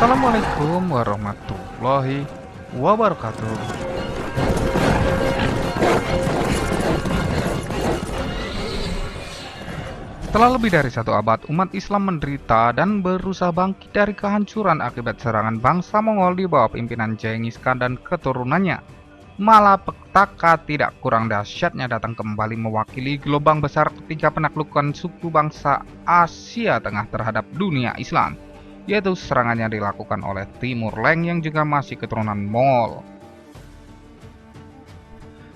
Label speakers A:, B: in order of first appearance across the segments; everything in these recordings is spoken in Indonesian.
A: Assalamualaikum warahmatullahi wabarakatuh. Setelah lebih dari satu abad, umat Islam menderita dan berusaha bangkit dari kehancuran akibat serangan bangsa Mongol di bawah pimpinan Genghis Khan dan keturunannya. Malapetaka tidak kurang dahsyatnya datang kembali mewakili gelombang besar ketiga penaklukan suku bangsa Asia Tengah terhadap dunia Islam, yaitu serangan yang dilakukan oleh Timur Leng yang juga masih keturunan Mongol.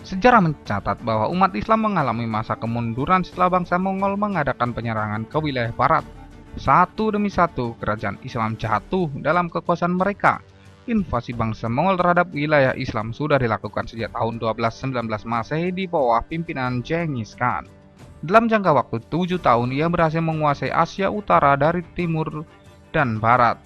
A: Sejarah mencatat bahwa umat Islam mengalami masa kemunduran setelah bangsa Mongol mengadakan penyerangan ke wilayah barat. Satu demi satu kerajaan Islam jatuh dalam kekuasaan mereka. Invasi bangsa Mongol terhadap wilayah Islam sudah dilakukan sejak tahun 1219 Masehi di bawah pimpinan Genghis Khan. Dalam jangka waktu 7 tahun, ia berhasil menguasai Asia Utara dari timur dan barat.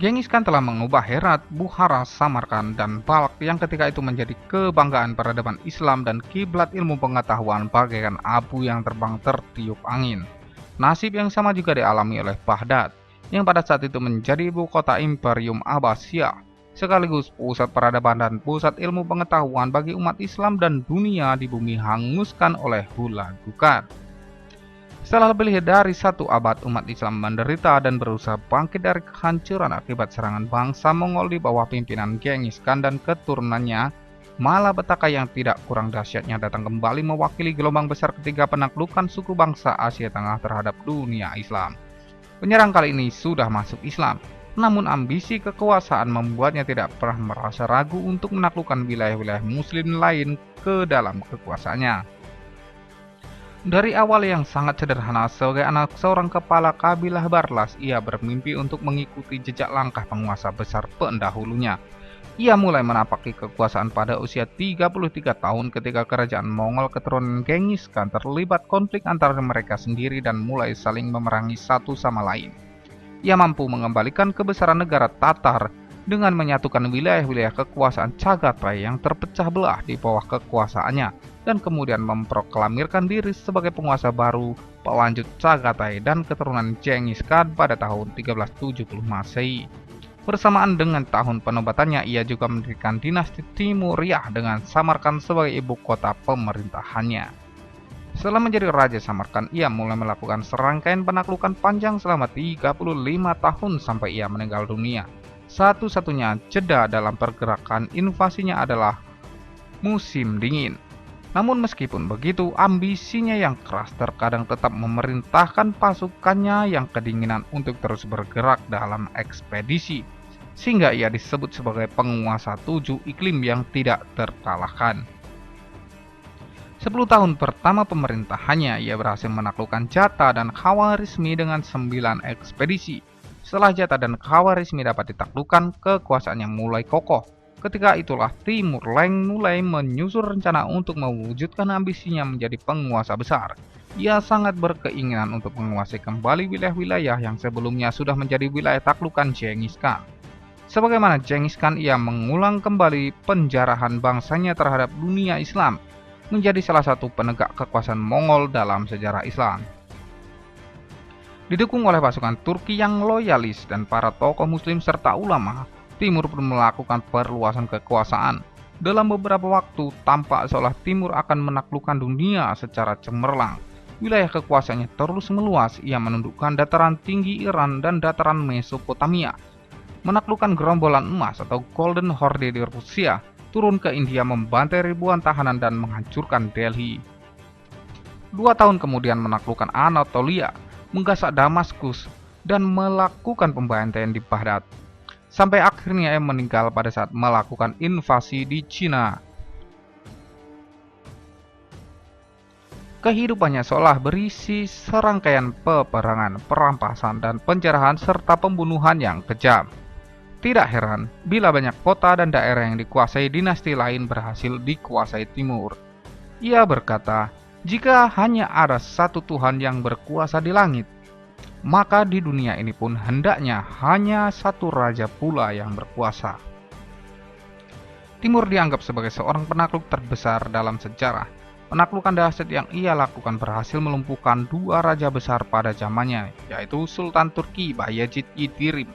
A: Genghis Khan telah mengubah Herat, Bukhara, Samarkand, dan Balkh yang ketika itu menjadi kebanggaan peradaban Islam dan kiblat ilmu pengetahuan bagaikan abu yang terbang tertiup angin. Nasib yang sama juga dialami oleh Baghdad, yang pada saat itu menjadi ibu kota Imperium Abbasiyah, sekaligus pusat peradaban dan pusat ilmu pengetahuan bagi umat Islam dan dunia di bumi hanguskan oleh hula gugat. Setelah lebih dari satu abad, umat Islam menderita dan berusaha bangkit dari kehancuran akibat serangan bangsa Mongol di bawah pimpinan Genghis Khan dan keturunannya. Malapetaka yang tidak kurang dahsyatnya datang kembali mewakili gelombang besar ketiga penaklukan suku bangsa Asia Tengah terhadap dunia Islam. Penyerang kali ini sudah masuk Islam, namun ambisi kekuasaan membuatnya tidak pernah merasa ragu untuk menaklukkan wilayah-wilayah Muslim lain ke dalam kekuasaannya. Dari awal yang sangat sederhana, sebagai anak seorang kepala kabilah Barlas, ia bermimpi untuk mengikuti jejak langkah penguasa besar pendahulunya. Ia mulai menapaki kekuasaan pada usia 33 tahun ketika kerajaan Mongol keturunan Genghis Khan terlibat konflik antara mereka sendiri dan mulai saling memerangi satu sama lain. Ia mampu mengembalikan kebesaran negara Tatar dengan menyatukan wilayah-wilayah kekuasaan Chagatai yang terpecah belah di bawah kekuasaannya, dan kemudian memproklamirkan diri sebagai penguasa baru pelanjut Chagatai dan keturunan Genghis Khan pada tahun 1370 Masehi. Bersamaan dengan tahun penobatannya, ia juga mendirikan dinasti Timuriyah dengan Samarkand sebagai ibu kota pemerintahannya. Setelah menjadi Raja Samarkand, ia mulai melakukan serangkaian penaklukan panjang selama 35 tahun sampai ia meninggal dunia. Satu-satunya jeda dalam pergerakan invasinya adalah musim dingin. Namun meskipun begitu, ambisinya yang keras terkadang tetap memerintahkan pasukannya yang kedinginan untuk terus bergerak dalam ekspedisi, sehingga ia disebut sebagai penguasa 7 iklim yang tidak terkalahkan. 10 tahun pertama pemerintahannya, ia berhasil menaklukkan Jata dan Khawarizmi dengan 9 ekspedisi. Setelah Jata dan Khawarizmi dapat ditaklukkan, kekuasaannya mulai kokoh. Ketika itulah Timur Leng mulai menyusun rencana untuk mewujudkan ambisinya menjadi penguasa besar. Ia sangat berkeinginan untuk menguasai kembali wilayah-wilayah yang sebelumnya sudah menjadi wilayah taklukan Genghis Khan. Sebagaimana Genghis Khan, ia mengulang kembali penjarahan bangsanya terhadap dunia Islam, menjadi salah satu penegak kekuasaan Mongol dalam sejarah Islam. Didukung oleh pasukan Turki yang loyalis dan para tokoh muslim serta ulama, Timur pun melakukan perluasan kekuasaan. Dalam beberapa waktu, tampak seolah Timur akan menaklukkan dunia secara cemerlang. Wilayah kekuasaannya terus meluas, ia menundukkan dataran tinggi Iran dan dataran Mesopotamia, menaklukkan gerombolan emas atau Golden Horde di Rusia, turun ke India membantai ribuan tahanan dan menghancurkan Delhi. 2 tahun kemudian menaklukkan Anatolia, menggasak Damaskus, dan melakukan pembantaian di Baghdad. Sampai akhirnya ia meninggal pada saat melakukan invasi di Cina. Kehidupannya seolah berisi serangkaian peperangan, perampasan, dan penjarahan serta pembunuhan yang kejam. Tidak heran bila banyak kota dan daerah yang dikuasai dinasti lain berhasil dikuasai Timur. Ia berkata, jika hanya ada satu Tuhan yang berkuasa di langit, maka di dunia ini pun hendaknya hanya satu raja pula yang berkuasa. Timur dianggap sebagai seorang penakluk terbesar dalam sejarah. Penaklukan dahsyat yang ia lakukan berhasil melumpuhkan dua raja besar pada zamannya, yaitu Sultan Turki Bayezid Yildirim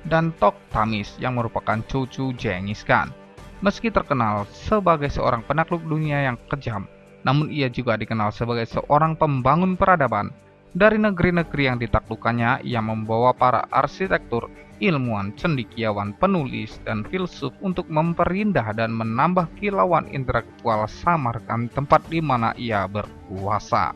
A: dan Tokhtamis yang merupakan cucu Genghis Khan. Meski terkenal sebagai seorang penakluk dunia yang kejam, namun ia juga dikenal sebagai seorang pembangun peradaban. Dari negeri-negeri yang ditaklukkannya, ia membawa para arsitektur, ilmuwan, cendekiawan, penulis, dan filsuf untuk memperindah dan menambah kilauan intelektual Samarkand, tempat di mana ia berkuasa.